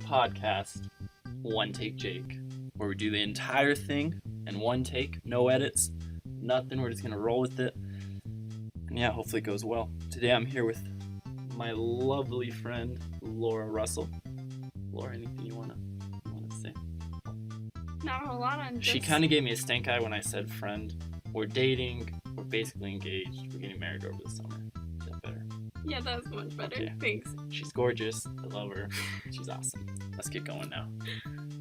podcast, One Take Jake, where we do the entire thing in one take, no edits, nothing. We're just going to roll with it. And yeah, hopefully it goes well. Today I'm here with my lovely friend, Laura Russell. Laura, anything you want to say? Not a whole lot. She kind of gave me a stink eye when I said friend. We're dating. We're basically engaged. We're getting married over the summer. Is that better? Yeah, that was much better. Okay. Thanks. She's gorgeous. I love her. She's awesome. Let's get going now.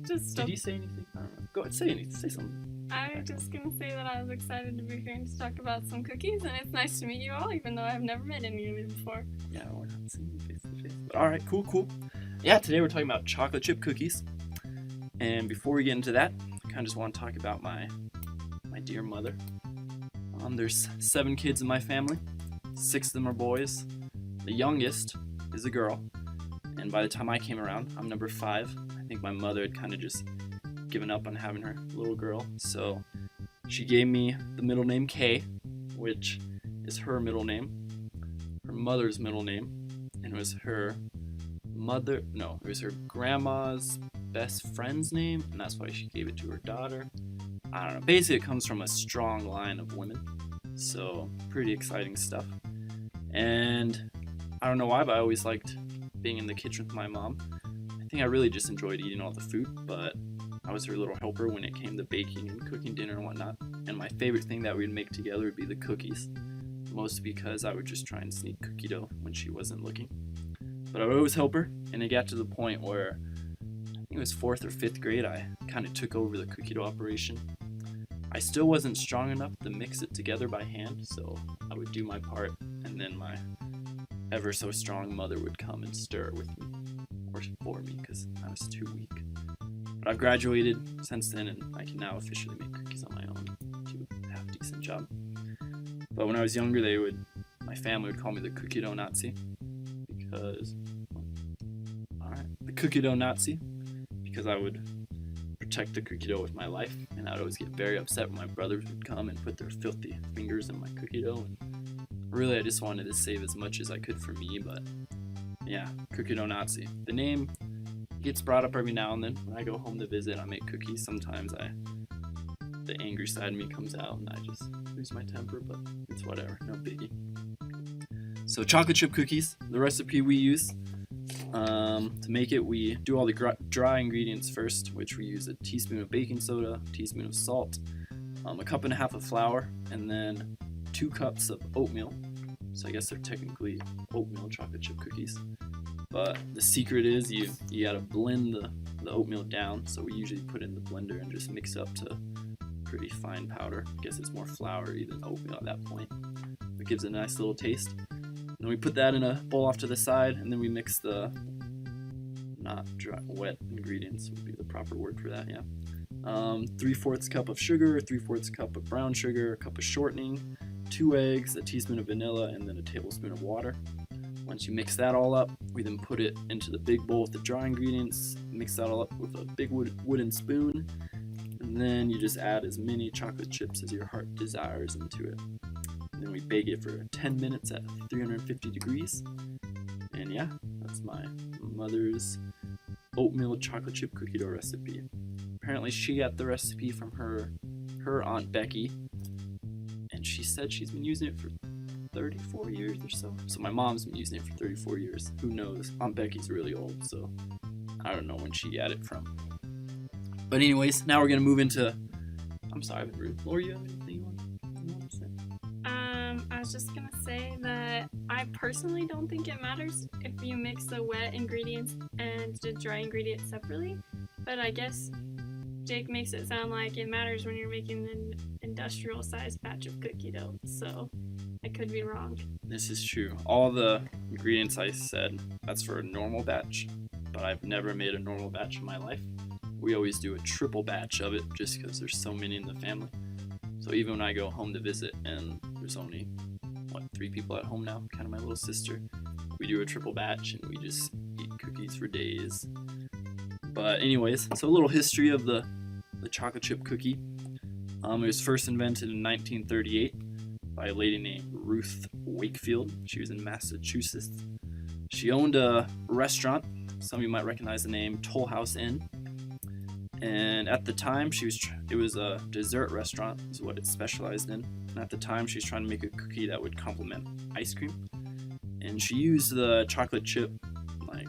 Did you say anything? I don't know. Go ahead, say anything. Say something. I was just gonna say that I was excited to be here to talk about some cookies, and it's nice to meet you all, even though I've never met any of you before. Yeah, we're not seeing you face to face. But all right, cool. Yeah, today we're talking about chocolate chip cookies. And before we get into that, I kind of just want to talk about my dear mother. There's 7 kids in my family. 6 of them are boys. The youngest is a girl. And by the time I came around, I'm number 5. I think my mother had kind of just given up on having her little girl. So she gave me the middle name Kay, which is her middle name, her mother's middle name, and it was her grandma's best friend's name, and that's why she gave it to her daughter. I don't know. Basically, it comes from a strong line of women. So pretty exciting stuff. And I don't know why, but I always liked being in the kitchen with my mom. I think I really just enjoyed eating all the food, but I was her little helper when it came to baking and cooking dinner and whatnot. And my favorite thing that we'd make together would be the cookies. Mostly because I would just try and sneak cookie dough when she wasn't looking. But I would always help her, and it got to the point where I think it was 4th or 5th grade, I kind of took over the cookie dough operation. I still wasn't strong enough to mix it together by hand, so I would do my part, and then my ever so strong mother would come and stir with me, or for me, because I was too weak. But I've graduated since then, and I can now officially make cookies on my own, do a half-decent job. But when I was younger, my family would call me the cookie dough Nazi, because I would protect the cookie dough with my life, and I'd always get very upset when my brothers would come and put their filthy fingers in my cookie dough. And really, I just wanted to save as much as I could for me, but yeah, cookie dough Nazi. The name gets brought up every now and then. When I go home to visit, I make cookies. Sometimes the angry side of me comes out, and I just lose my temper, but it's whatever, no biggie. So chocolate chip cookies, the recipe we use. To make it, we do all the dry ingredients first, which we use a teaspoon of baking soda, a teaspoon of salt, a cup and a half of flour, and then 2 cups of oatmeal. So I guess they're technically oatmeal chocolate chip cookies. But the secret is you gotta blend the oatmeal down. So we usually put it in the blender and just mix up to pretty fine powder. I guess it's more floury than oatmeal at that point. It gives it a nice little taste. And we put that in a bowl off to the side, and then we mix the wet ingredients would be the proper word for that, yeah. 3/4 cup of sugar, 3/4 cup of brown sugar, a cup of shortening, 2 eggs, a teaspoon of vanilla, and then a tablespoon of water. Once you mix that all up, we then put it into the big bowl with the dry ingredients, mix that all up with a big wooden spoon, and then you just add as many chocolate chips as your heart desires into it. And then we bake it for 10 minutes at 350 degrees. And yeah, that's my mother's oatmeal chocolate chip cookie dough recipe. Apparently she got the recipe from her Aunt Becky, and she said she's been using it for 34 years or so. So my mom's been using it for 34 years. Who knows? Aunt Becky's really old, so I don't know when she got it from. But anyways, now we're going to move into... I'm sorry, I've been rude. Laura, you have anything you want to say? I was just gonna say that I personally don't think it matters if you mix the wet ingredients and the dry ingredients separately, but I guess Jake makes it sound like it matters when you're making an industrial sized batch of cookie dough, so I could be wrong. This is true. All the ingredients I said, that's for a normal batch, but I've never made a normal batch in my life. We always do a triple batch of it just because there's so many in the family. So even when I go home to visit and there's only, 3 people at home now, kind of my little sister, we do a triple batch and we just eat cookies for days. But anyways, so a little history of the chocolate chip cookie. It was first invented in 1938 by a lady named Ruth Wakefield. She was in Massachusetts. She owned a restaurant some of you might recognize the name Toll House Inn. And at the time, it was a dessert restaurant, is what it specialized in. And at the time, she was trying to make a cookie that would complement ice cream. And she used the chocolate chip like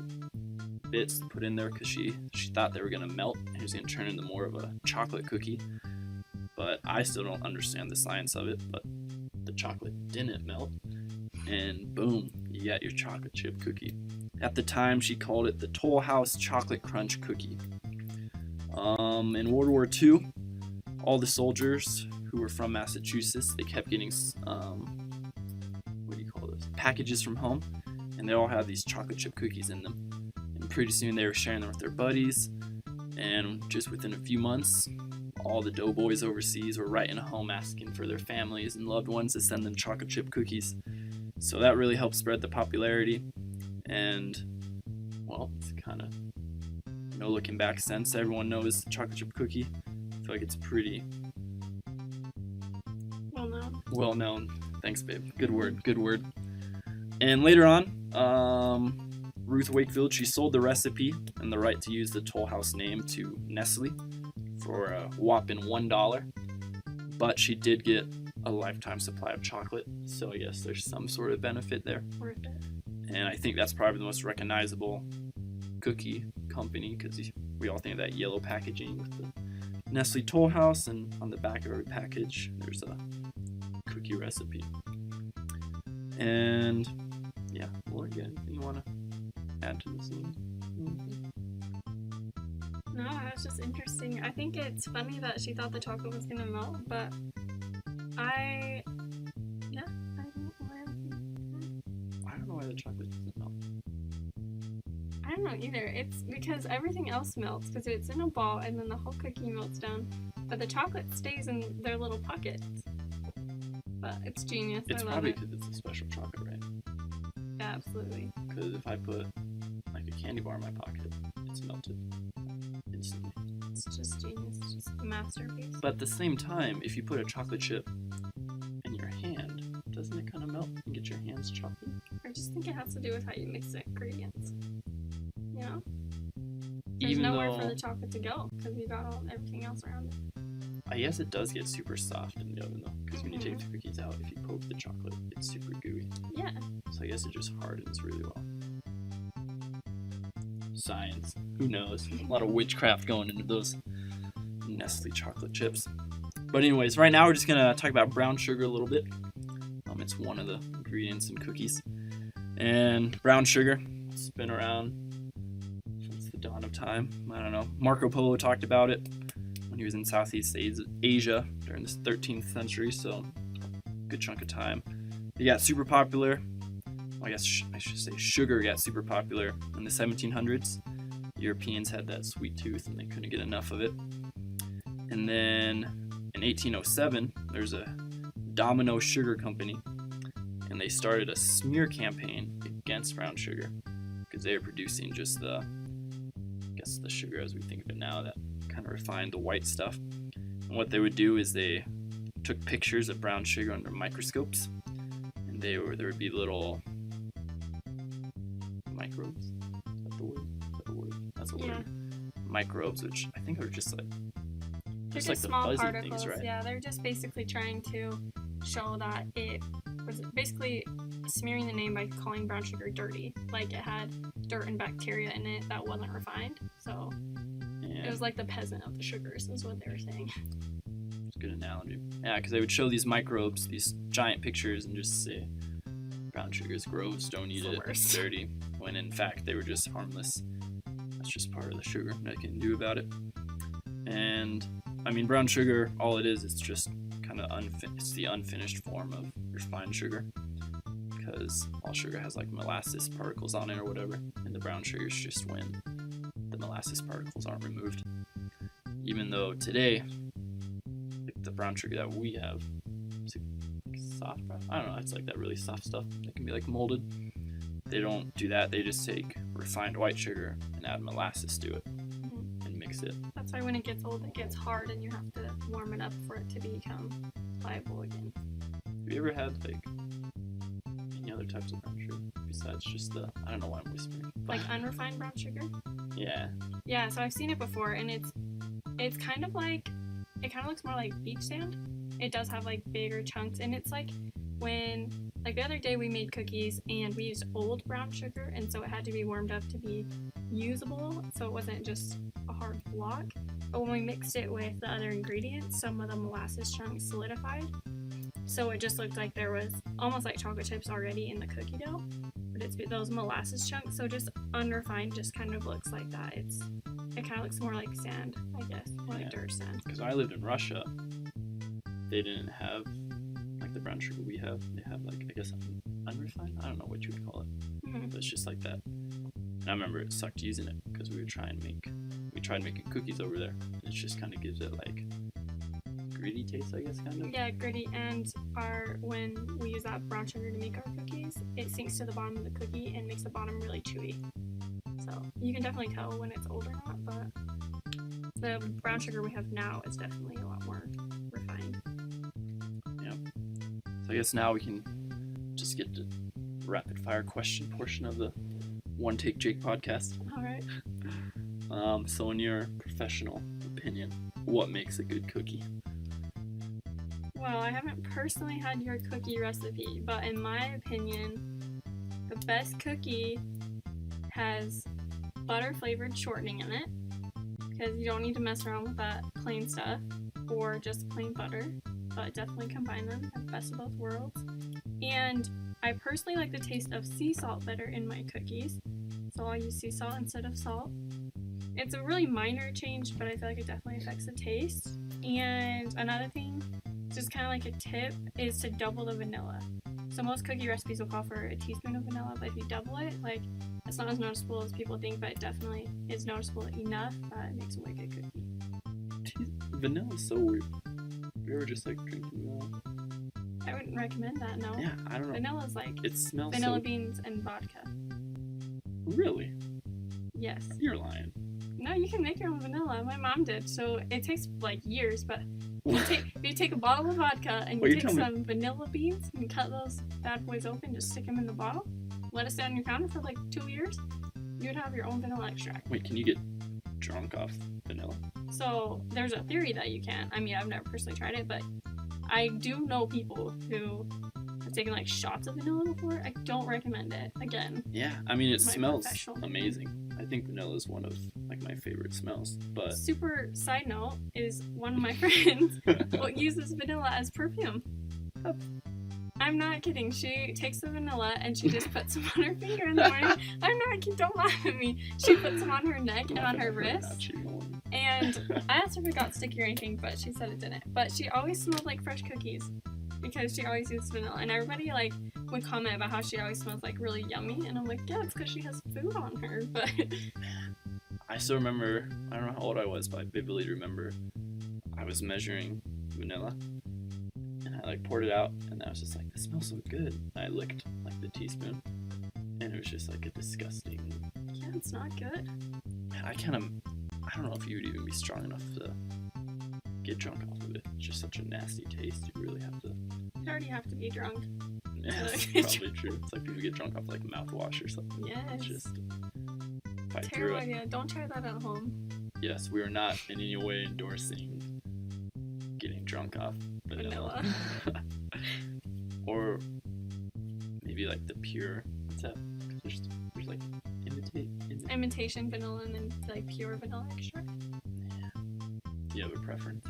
bits to put in there because she thought they were gonna melt and it was gonna turn into more of a chocolate cookie. But I still don't understand the science of it. But the chocolate didn't melt, and boom, you got your chocolate chip cookie. At the time, she called it the Toll House Chocolate Crunch Cookie. In World War II, all the soldiers who were from Massachusetts, they kept getting packages from home, and they all had these chocolate chip cookies in them. And pretty soon they were sharing them with their buddies, and just within a few months, all the doughboys overseas were writing home asking for their families and loved ones to send them chocolate chip cookies. So that really helped spread the popularity, and well, it's kind of no looking back since. Everyone knows the chocolate chip cookie. I feel like it's pretty well known. Thanks, babe. Good word. And later on, Ruth Wakefield, she sold the recipe and the right to use the Toll House name to Nestle for a whopping $1. But she did get a lifetime supply of chocolate, so I guess there's some sort of benefit there. Worth it. And I think that's probably the most recognizable cookie company because we all think of that yellow packaging with the Nestle Toll House, and on the back of every package there's a cookie recipe. And yeah, Laura, anything you want to add to this? No, it's just interesting. I think it's funny that she thought the chocolate was gonna melt, but I don't know why the chocolate doesn't melt. I don't know either. It's because everything else melts because it's in a ball and then the whole cookie melts down, but the chocolate stays in their little pockets. But it's genius. It's I love probably it. because it's a special chocolate, right? Yeah, absolutely. Because if I put like a candy bar in my pocket, it's melted instantly. It's just genius. It's just a masterpiece. But at the same time, if you put a chocolate chip in your hand, doesn't it kind of melt and get your hands chocolate? I just think it has to do with how you mix the ingredients. You know? There's Even nowhere though for the chocolate to go because you got everything else around it. I guess it does get super soft in the oven though, because when you take the cookies out, if you poke the chocolate, it's super gooey. Yeah. So I guess it just hardens really well. Science. Who knows? A lot of witchcraft going into those Nestle chocolate chips. But anyways, right now we're just going to talk about brown sugar a little bit. It's one of the ingredients in cookies. And brown sugar, it's been around since the dawn of time. I don't know. Marco Polo talked about it when he was in Southeast Asia during the 13th century, so good chunk of time. It got super popular. I guess I should say sugar got super popular in the 1700s. Europeans had that sweet tooth and they couldn't get enough of it. And then in 1807, there's a Domino Sugar Company, and they started a smear campaign against brown sugar because they were producing just the sugar as we think of it now, that kind of refined the white stuff. And what they would do is they took pictures of brown sugar under microscopes, and there would be little microbes. Is that the word? That's a word. Microbes, which I think are just like They're just like the small fuzzy particles. things, right? Yeah, they're just basically trying to show that it was basically smearing the name by calling brown sugar dirty, like it had dirt and bacteria in it that wasn't refined. So it was like the peasant of the sugars, is what they were saying. It's a good analogy. Yeah, because they would show these microbes, these giant pictures, and just say brown sugar is gross, don't eat it, it's dirty. When in fact they were just harmless. That's just part of the sugar, nothing you can do about it. And I mean, brown sugar, all it is, it's just kind of it's the unfinished form of refined sugar, because all sugar has like molasses particles on it or whatever, and the brown sugar is just when the molasses particles aren't removed. Even though today, like the brown sugar that we have, is like soft brown. I don't know, it's like that really soft stuff that can be like molded. They don't do that. They just take refined white sugar and add molasses to it and mix it. That's why when it gets old, it gets hard, and you have to warm it up for it to become pliable again. Have you ever had like any other types of brown sugar besides just the, I don't know why I'm whispering. Like unrefined brown sugar? Yeah. Yeah, so I've seen it before, and it's kind of like, it kind of looks more like beach sand. It does have like bigger chunks, and it's like when, like the other day we made cookies and we used old brown sugar, and so it had to be warmed up to be usable, so it wasn't just a hard block. But when we mixed it with the other ingredients, some of the molasses chunks solidified, so it just looked like there was almost like chocolate chips already in the cookie dough, but it's those molasses chunks, so just unrefined just kind of looks like that. It kind of looks more like sand, I guess, more like dirt sand. Because I lived in Russia, they didn't have like the brown sugar we have. They have like, I guess, unrefined. I don't know what you would call it, but it's just like that. And I remember it sucked using it because we tried making cookies over there. It just kind of gives it like gritty taste, I guess, kind of. Yeah, gritty. And when we use that brown sugar to make our cookies, it sinks to the bottom of the cookie and makes the bottom really chewy. So you can definitely tell when it's old or not, but the brown sugar we have now is definitely a lot more refined. Yeah. So I guess now we can just get to rapid fire question portion of the One Take Jake podcast. All right. So in your professional opinion, what makes a good cookie? Well, I haven't personally had your cookie recipe, but in my opinion, the best cookie has butter flavored shortening in it, because you don't need to mess around with that plain stuff or just plain butter, but definitely combine them, have the best of both worlds. And I personally like the taste of sea salt better in my cookies, so I'll use sea salt instead of salt. It's a really minor change, but I feel like it definitely affects the taste. And another thing, just kind of like a tip, is to double the vanilla. So most cookie recipes will call for a teaspoon of vanilla, but if you double it, like, it's not as noticeable as people think, but it definitely is noticeable enough that it makes a wicked cookie. Vanilla is so weird. Have you ever just like drinking vanilla? I wouldn't recommend that, no. Yeah, I don't know. Vanilla's like It smells vanilla so... beans and vodka. Really? Yes. You're lying. No, you can make your own vanilla. My mom did, so it takes like years, but if you take a bottle of vodka and you take some vanilla beans and cut those bad boys open, just stick them in the bottle, let it sit on your counter for like 2 years, you would have your own vanilla extract. Wait, can you get drunk off vanilla? So there's a theory that you can. I mean, I've never personally tried it, but I do know people who have taken like shots of vanilla before. I don't recommend it. Again. Yeah, I mean, it smells amazing. I think vanilla is one of like my favorite smells. But super side note is one of my friends uses vanilla as perfume. I'm not kidding. She takes the vanilla and she just puts some on her finger in the morning. I'm not kidding. Don't laugh at me. She puts them on her neck and on her wrist. And I asked her if it got sticky or anything, but she said it didn't. But she always smelled like fresh cookies because she always used vanilla. And everybody like would comment about how she always smells like really yummy. And I'm like, yeah, it's because she has food on her. But I still remember, I don't know how old I was, but I vividly remember I was measuring vanilla. And I like poured it out, and I was just like, this smells so good. And I licked like the teaspoon, and it was just like a disgusting. Yeah, it's not good. Man, I don't know if you would even be strong enough to get drunk off of it. It's just such a nasty taste. You really have to. You already have to be drunk. Yeah, that's probably true. It's like people get drunk off like mouthwash or something. Yes. It's just fight through terrible it. idea. Don't try that at home. Yes, we are not in any way endorsing getting drunk off vanilla. Or maybe like the pure, what's that? There's like imitation vanilla and then like pure vanilla extract. Yeah. Do you have a preference?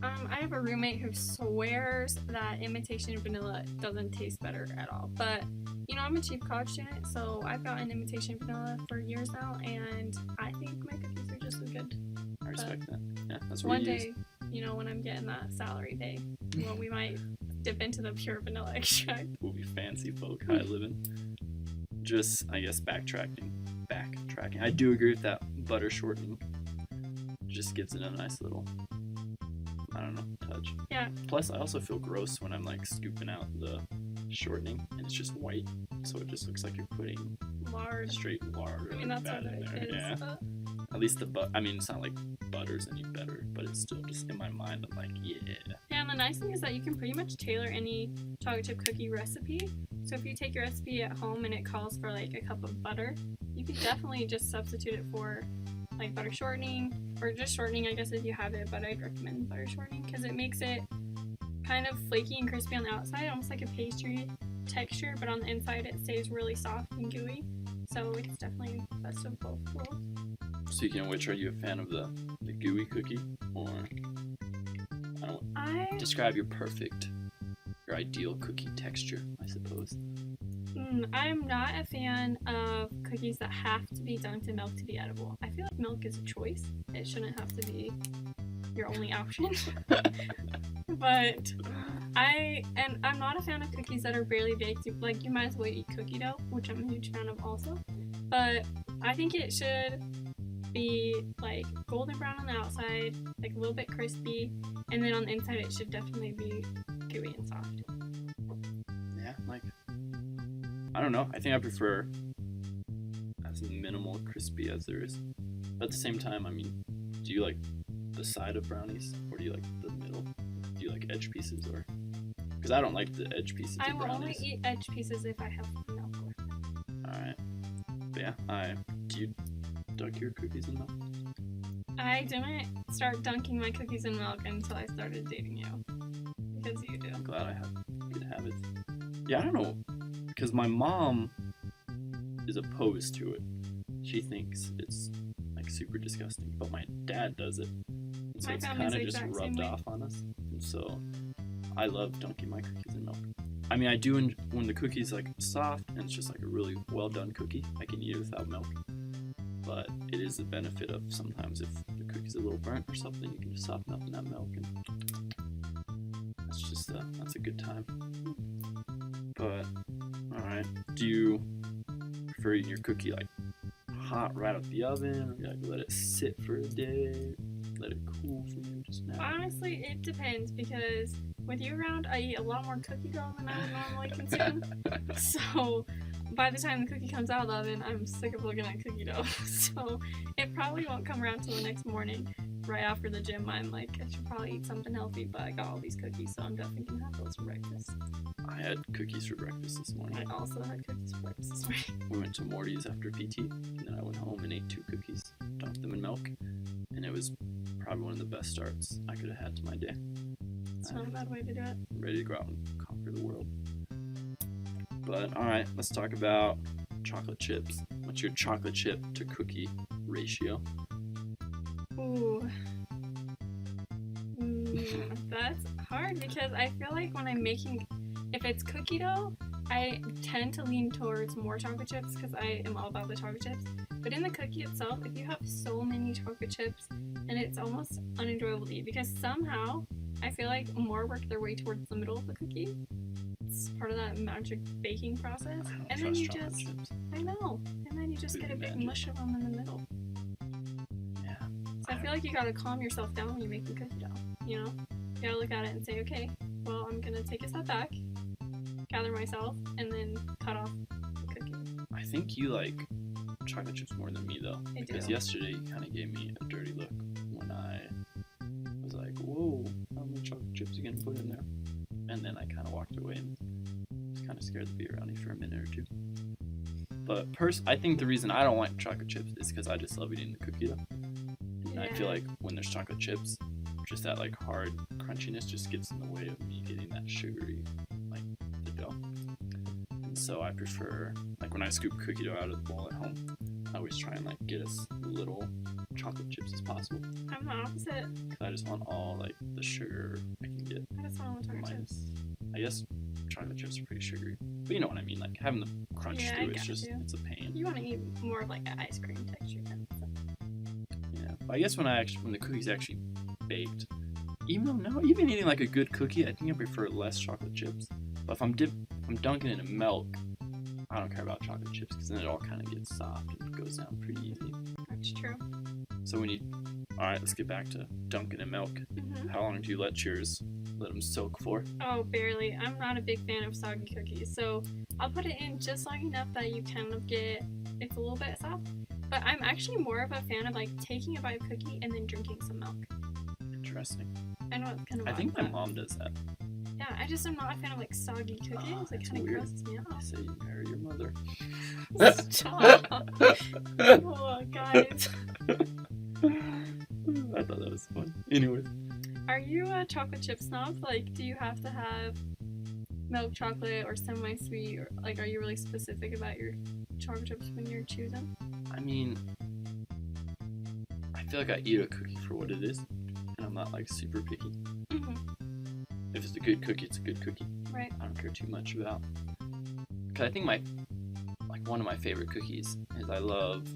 I have a roommate who swears that imitation vanilla doesn't taste better at all. But, you know, I'm a cheap college student, so I've gotten imitation vanilla for years now, and I think my cookies are just as good. I respect that. Yeah, that's what one day, you know, when I'm getting that salary day, well, we might dip into the pure vanilla extract. We'll be fancy folk, high living. Just, I guess, backtracking. I do agree with that butter shortening. Just gives it a nice little, I don't know, touch. Yeah. Plus, I also feel gross when I'm like scooping out the shortening and it's just white, so it just looks like you're putting lard. Straight lard. I mean, that's what it is. Yeah. At least I mean, it's not like butter's any better, but it's still just in my mind. I'm like, yeah. Yeah, and the nice thing is that you can pretty much tailor any chocolate chip cookie recipe So if you take your recipe at home and it calls for like a cup of butter, you could definitely just substitute it for like butter shortening, or just shortening, I guess, if you have it, but I'd recommend butter shortening because it makes it kind of flaky and crispy on the outside, almost like a pastry texture, but on the inside it stays really soft and gooey. So it's definitely best of both worlds. Speaking of which, are you a fan of the gooey cookie, or describe your ideal cookie texture, I suppose? I'm not a fan of cookies that have to be dunked in milk to be edible. I feel like milk is a choice. It shouldn't have to be your only option. But I'm not a fan of cookies that are barely baked. Like, you might as well eat cookie dough, which I'm a huge fan of also. But I think it should be like golden brown on the outside, like a little bit crispy, and then on the inside it should definitely be gooey and soft. Yeah, like, I don't know. I think I prefer as minimal crispy as there is. But at the same time, I mean, do you like the side of brownies, or do you like the middle? Do you like edge pieces, or? Because I don't like the edge pieces I of will brownies. only eat edge pieces if I have milk with it. Alright. But yeah, do you dunk your cookies in milk? I didn't start dunking my cookies in milk until I started dating you. Because you do. I'm glad I have good habits. Yeah, I don't know. Because my mom is opposed to it. She thinks it's like super disgusting. But my dad does it. And so My it's family's kind of the just exact rubbed same way. off on us. And so I love dunking my cookies in milk. I mean, I do when the cookie's like soft and it's just like a really well done cookie, I can eat it without milk. But it is the benefit of sometimes if the cookie's a little burnt or something, you can just soften up in that milk, and that's a good time. But alright, do you prefer eating your cookie like hot right out the oven, or you like let it sit for a day, let it cool for you just now? Honestly, it depends, because with you around, I eat a lot more cookie dough than I would normally consume. So by the time the cookie comes out of the oven, I'm sick of looking at cookie dough. So it probably won't come around till the next morning. Right after the gym, I'm like, I should probably eat something healthy, but I got all these cookies, so I'm definitely gonna have those for breakfast. I had cookies for breakfast this morning. I also had cookies for breakfast this morning. We went to Morty's after PT, and then I went home and ate 2 cookies, dunked them in milk, and it was probably one of the best starts I could have had to my day. It's not a bad way to do it. I'm ready to go out and conquer the world. But alright, let's talk about chocolate chips. What's your chocolate chip to cookie ratio? Ooh. That's hard, because I feel like when I'm making, if it's cookie dough, I tend to lean towards more chocolate chips because I am all about the chocolate chips. But in the cookie itself, if you have so many chocolate chips, and it's almost unenjoyable to eat, because somehow I feel like more work their way towards the middle of the cookie. It's part of that magic baking process. And then you just, chips. I know, and then you just get a big mush of them in the middle. Yeah. So I feel like you gotta calm yourself down when you're making cookie dough, you know? You gotta look at it and say, okay, well, I'm gonna take a step back, gather myself, and then cut off the cookie. I think you like chocolate chips more than me, though. I because do. yesterday you kind of gave me a dirty look when I was like, whoa, how many chocolate chips are you gonna put in there? And then I kind of walked away and just kind of scared the beer out of me for a minute or two. But I think the reason I don't like chocolate chips is because I just love eating the cookie dough. And I feel like when there's chocolate chips, just that like hard crunchiness just gets in the way of me getting that sugary, like, the dough. And so I prefer, like, when I scoop cookie dough out of the bowl at home, I always try and like get as little chocolate chips as possible. I'm the opposite. Because I just want all like the sugar I can get. I just want all the chocolate chips. I guess chocolate chips are pretty sugary, but you know what I mean. Like having the crunch Yeah, through I it's just got you. it's a pain. You want to eat more of like an ice cream texture kind of stuff. Yeah, but I guess when the cookie's actually baked, even eating like a good cookie, I think I prefer less chocolate chips. But if I'm dunking it in milk, I don't care about chocolate chips because then it all kind of gets soft and goes down pretty easy. That's true. So all right, let's get back to dunking in milk. Mm-hmm. How long do you let them soak for? Oh, barely. I'm not a big fan of soggy cookies, so I'll put it in just long enough that you kind of it's a little bit soft. But I'm actually more of a fan of like taking a bite of cookie and then drinking some milk. Interesting. I know it's kind of I odd, think my but mom does that. Yeah, I just am not a fan of like soggy cookies. It That's kind of weird. grosses me I out. say you marry your mother. Stop. Oh, guys. I thought that was fun. Anyways. Are you a chocolate chip snob? Like, do you have to have milk chocolate or semi-sweet? Or, like, are you really specific about your chocolate chips when you're choosing? I mean, I feel like I eat a cookie for what it is, and I'm not like super picky. Mm-hmm. If it's a good cookie, it's a good cookie. Right. I don't care too much about. Cause I think one of my favorite cookies is I love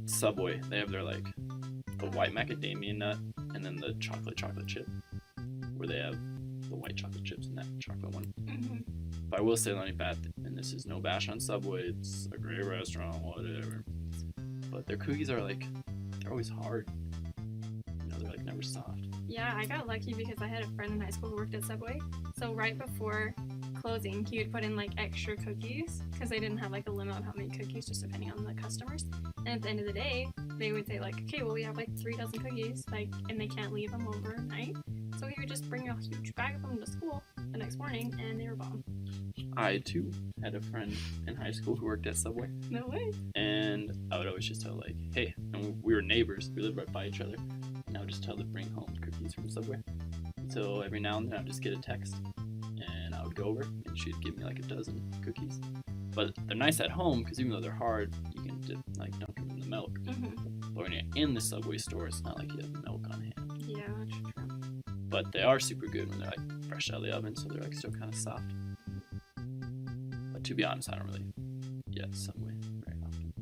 Subway. They have their like the white macadamia nut and then the chocolate chip, where they have the white chocolate chips and that chocolate one. Mm-hmm. But I will say the only bad, and this is no bash on Subway. It's a great restaurant, whatever. But their cookies are like, they're always hard. You know, they're like never soft. Yeah, I got lucky because I had a friend in high school who worked at Subway. So right before closing, he would put in like extra cookies because they didn't have like a limit on how many cookies, just depending on the customers. And at the end of the day, they would say like, okay, well we have like 3 dozen cookies, like, and they can't leave them overnight. So he would just bring a huge bag of them to school the next morning, and they were bomb. I too had a friend in high school who worked at Subway, No way. and I would always just tell like, hey, and we were neighbors. We lived right by each other, and I would just tell her to bring home cookies from Subway. So every now and then I'd just get a text, and I would go over, and she'd give me like a dozen cookies. But they're nice at home because even though they're hard, you can dunk them in the milk. Mm-hmm. But when you're in the Subway store, it's not like you have milk on hand. Yeah, that's true. But they are super good when they're like fresh out of the oven, so they're like still kind of soft. But to be honest, I don't really get Subway very often.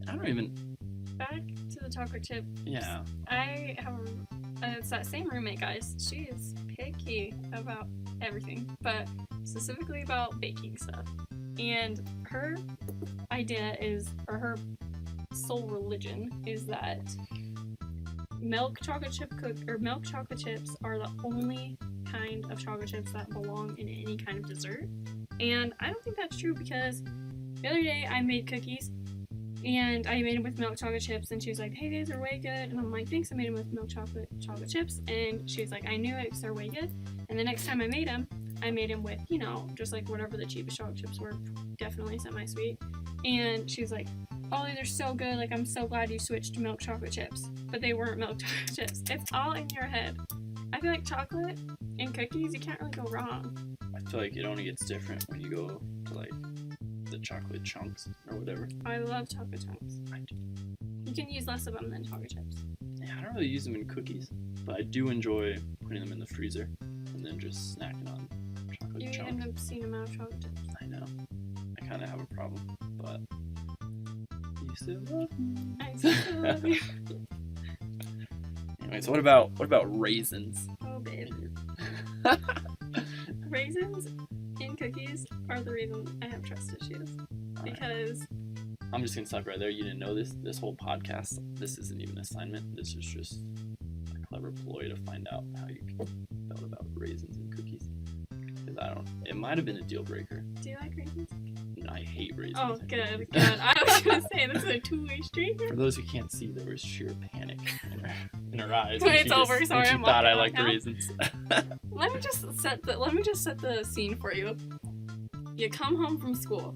I don't even. Back to the chocolate chip. Yeah. I have it's that same roommate, guys. She is picky about everything, but specifically about baking stuff. And her idea is, or her sole religion is that milk chocolate chips are the only kind of chocolate chips that belong in any kind of dessert. And I don't think that's true because the other day I made cookies and I made them with milk chocolate chips, and she was like, hey, these are way good. And I'm like, thanks, I made them with milk chocolate chips. And she was like, I knew it because they're way good. And the next time I made them with, you know, just like whatever the cheapest chocolate chips were, definitely semi-sweet. And she was like, oh, these are so good. Like, I'm so glad you switched to milk chocolate chips. But they weren't milk chocolate chips. It's all in your head. I feel like chocolate and cookies, you can't really go wrong. I feel like it only gets different when you go to like the chocolate chunks or whatever. I love chocolate chunks. I do. You can use less of them than chocolate chips. Yeah, I don't really use them in cookies, but I do enjoy putting them in the freezer and then just snacking on chocolate You chunks. end up seeing them out of chocolate chips. I know. I kind of have a problem, but you still love me. I still love you. Anyways, what about raisins? Oh, babe. Raisins in cookies are the reason I have trust issues. Because I'm just gonna stop right there. You didn't know this whole podcast. This isn't even an assignment. This is just a clever ploy to find out how you felt about raisins and cookies. Because I don't. It might have been a deal breaker. do you like raisins? No, I hate raisins. Oh, I good, hate good. I was gonna say this is a two-way street. For those who can't see, there was sheer panic in her eyes. Wait, when it's over. when Sorry, she I'm thought I walking liked out now. raisins. Let me just set the scene for you. You come home from school.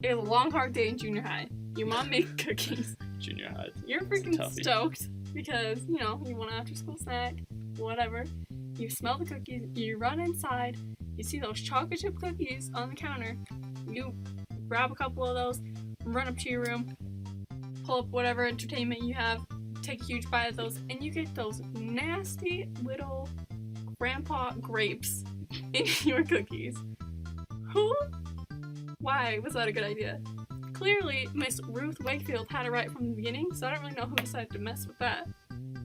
It was a long, hard day in junior high. Your mom made cookies. Junior high. You're It's a freaking toughie. stoked because, you know, you want an after school snack, whatever. You smell the cookies, you run inside, you see those chocolate chip cookies on the counter, you grab a couple of those, run up to your room, pull up whatever entertainment you have, take a huge bite of those, and you get those nasty little grandpa grapes in your cookies. Who? Why was that a good idea? Clearly, Miss Ruth Wakefield had it right from the beginning, so I don't really know who decided to mess with that.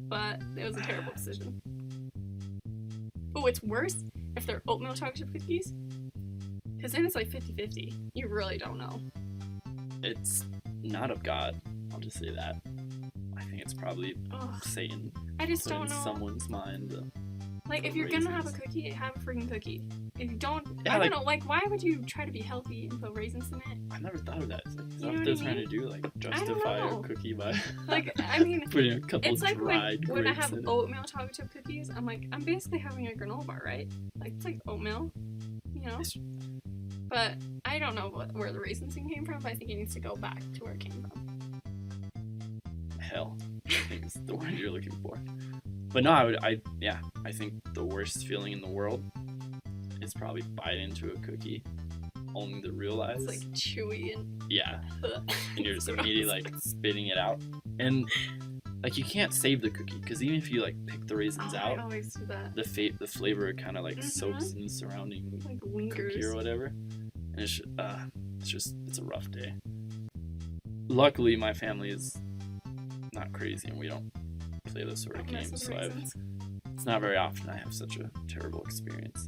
But it was a terrible decision. Oh, it's worse if they're oatmeal chocolate chip cookies. Because then it's like 50-50. You really don't know. It's not of God. I'll just say that. I think it's probably Ugh, Satan I just put in don't know. someone's mind. Like, if you're gonna have a cookie, have a freaking cookie. If you don't, Yeah, I like- don't know, like, why would you try to be healthy and put raisins in it? I never thought of that. It's like, is You that know what what I they're trying to mean? do? Like, justify know. a cookie by Like, I mean, putting a couple it's like dried when I grapes have in it. oatmeal chocolate chip cookies, I'm like, I'm basically having a granola bar, right? Like, it's like oatmeal, you know? But I don't know where the raisins thing came from, but I think it needs to go back to where it came from. Hell, I think is the word you're looking for. But no, I think the worst feeling in the world is probably bite into a cookie, only to realize, It's like chewy and yeah, and you're just Gross. immediately like spitting it out, and like you can't save the cookie because even if you like pick the raisins I out, always do that. the flavor kind of like Mhm. soaks in the surrounding Like cookie or lingers. whatever, and it's a rough day. Luckily, my family is not crazy and we don't play those sort of Don't mess games, with so raisins. it's not very often I have such a terrible experience.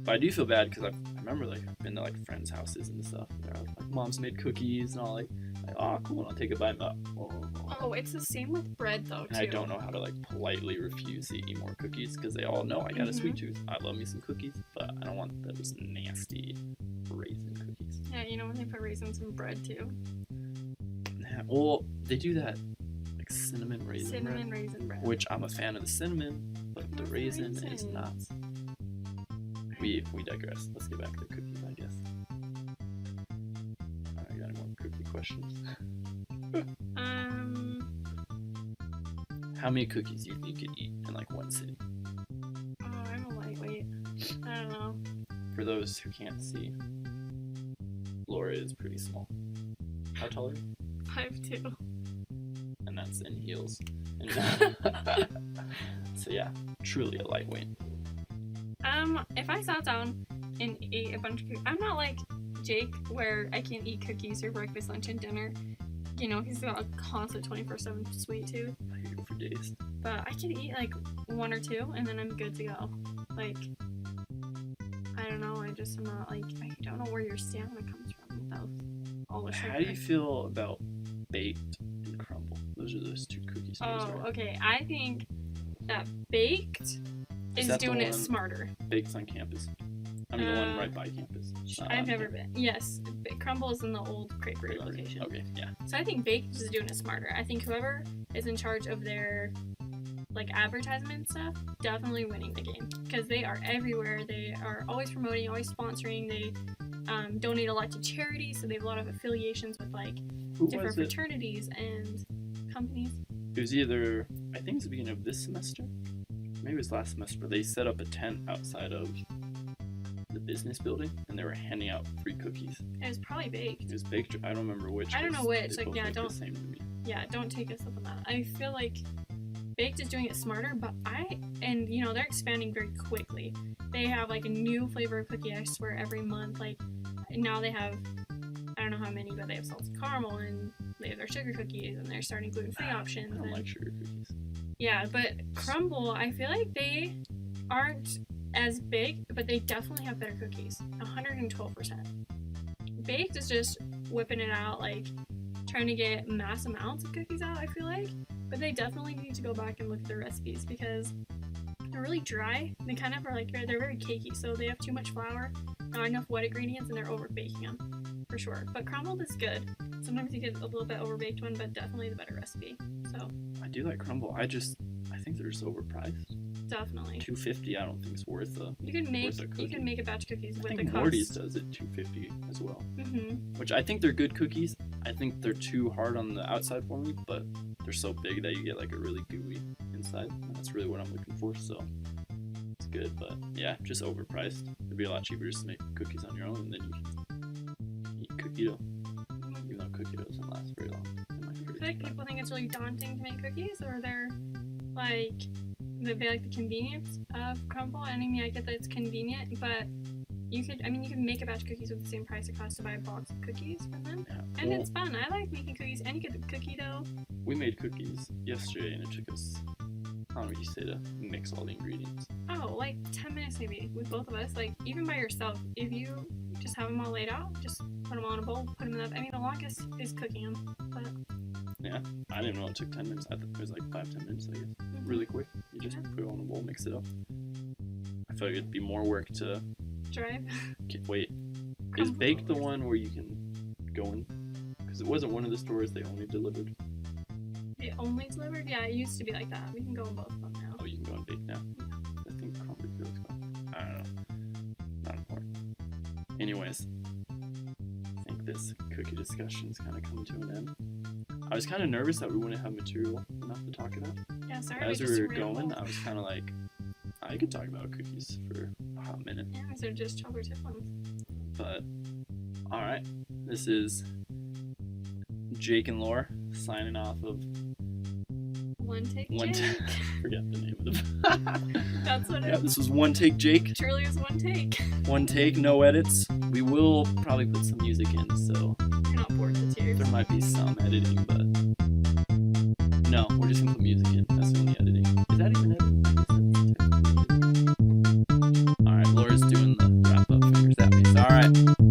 But I do feel bad because I remember like I've been to like friends' houses and stuff. They're like mom's made cookies and all like oh cool, I'll take a bite. But, Oh, it's the same with bread though, and too. I don't know how to like politely refuse to eat more cookies because they all know I got a sweet tooth. I love me some cookies, but I don't want those nasty raisin cookies. Yeah, you know when they put raisins in bread too? Yeah, well, they do that like cinnamon raisin Cinnamon bread, raisin bread. which I'm a fan of the cinnamon, but the Love the raisin is raisins. not. We digress. Let's get back to the cookies, I guess. I got any more cookie questions? How many cookies do you think you could eat in like one sitting? Oh, I'm a lightweight. I don't know. For those who can't see, Laura is pretty small. How tall are you? 5'2". And that's in heels. So yeah, truly a lightweight. If I sat down and ate a bunch of cookies, I'm not like Jake where I can eat cookies for breakfast, lunch, and dinner. You know, he's got a constant 24/7 sweet tooth. I could go for days. But I can eat like one or two and then I'm good to go. Like, I don't know. I'm not like, I don't know where your stamina comes from without all the sugar. How do you feel about baked and crumble? Those are those two cookies. Oh, okay. I think that baked is that the doing it one- smarter. Baked on campus. I mean, the one right by campus. not I've on never campus. been. Yes, Crumble is in the old Creperie Right, location. Okay, yeah. So I think Baked is doing it smarter. I think whoever is in charge of their like advertisement stuff definitely winning the game because they are everywhere. They are always promoting, always sponsoring. They donate a lot to charities, so they have a lot of affiliations with like Who different was it? fraternities and companies. It was either, I think it was the beginning of this semester, maybe it was last semester, but they set up a tent outside of the business building and they were handing out free cookies. It was probably Baked. It was baked, I don't remember which. I don't know 'cause which, they like, both yeah, looked don't- the same to me. Yeah, don't take us up on that. I feel like Baked is doing it smarter, but you know, they're expanding very quickly. They have like a new flavor of cookie, I swear, every month. Like, now they have, I don't know how many, but they have salted caramel and they have their sugar cookies and they're starting gluten-free I options. don't and- like sugar cookies. Yeah, but Crumble, I feel like they aren't as big, but they definitely have better cookies. 112%. Baked is just whipping it out, like trying to get mass amounts of cookies out, I feel like. But they definitely need to go back and look at their recipes because they're really dry. They kind of are like, they're very cakey, so they have too much flour, not enough wet ingredients, and they're over baking them, for sure. But crumbled is good. Sometimes you get a little bit overbaked one, but definitely the better recipe. So, I do like crumble. I think they're just overpriced. definitely. $2.50 I don't think is worth the. You can make Worth a cookie. a batch of cookies I with the think cost. Morty's does it $2.50 as well. Mm-hmm. Which I think they're good cookies. I think they're too hard on the outside for me, but they're so big that you get like a really gooey inside. And that's really what I'm looking for, so it's good. But yeah, just overpriced. It'd be a lot cheaper just to make cookies on your own, and then you can eat cookie dough. Even though cookie dough doesn't last very long. in my I feel like fridge, but- people think it's really daunting to make cookies, or they're like they like the convenience of crumble. And I mean, I get that it's convenient, but you can make a batch of cookies with the same price it costs to buy a box of cookies from them. Yeah. And Well, it's fun. I like making cookies, and you get the cookie dough. we made cookies yesterday, and it took us, I don't know what you say, to mix all the ingredients. Oh, like 10 minutes maybe with both of us. Like, even by yourself, if you just have them all laid out, just put them on a bowl, put them in the. I mean, the longest is cooking them, but I didn't know it took 10 minutes. I thought it was like 5-10 minutes, I guess. Really quick. You just put it on a bowl, mix it up. I feel like it'd be more work to Drive. wait. Come Is from baked the Lowe's. one where you can go in? Because it wasn't one of the stores they only delivered. It only delivered? Yeah, it used to be like that. We can go in both of them now. Oh, you can go and bake now. I think probably feels good. I don't know. Not important. Anyways, I think this cookie discussion is kind of coming to an end. I was kind of nervous that we wouldn't have material enough to talk about. Yeah, sorry. As we just were rambled. going, I was kind of like, I could talk about cookies for a hot minute. Yeah, these are just chocolate chip ones. But, alright. This is Jake and Laura signing off of One take. One Jake. forget the name of the That's what Yeah, it this was One Take Jake. truly is. One take. One take, no edits. We will probably put some music in, so You're not bored to tears. there might be some editing, but no, we're just gonna put music in. That's the only editing. Is that even editing? Alright, Laura's doing the wrap up fingers at me. So, alright.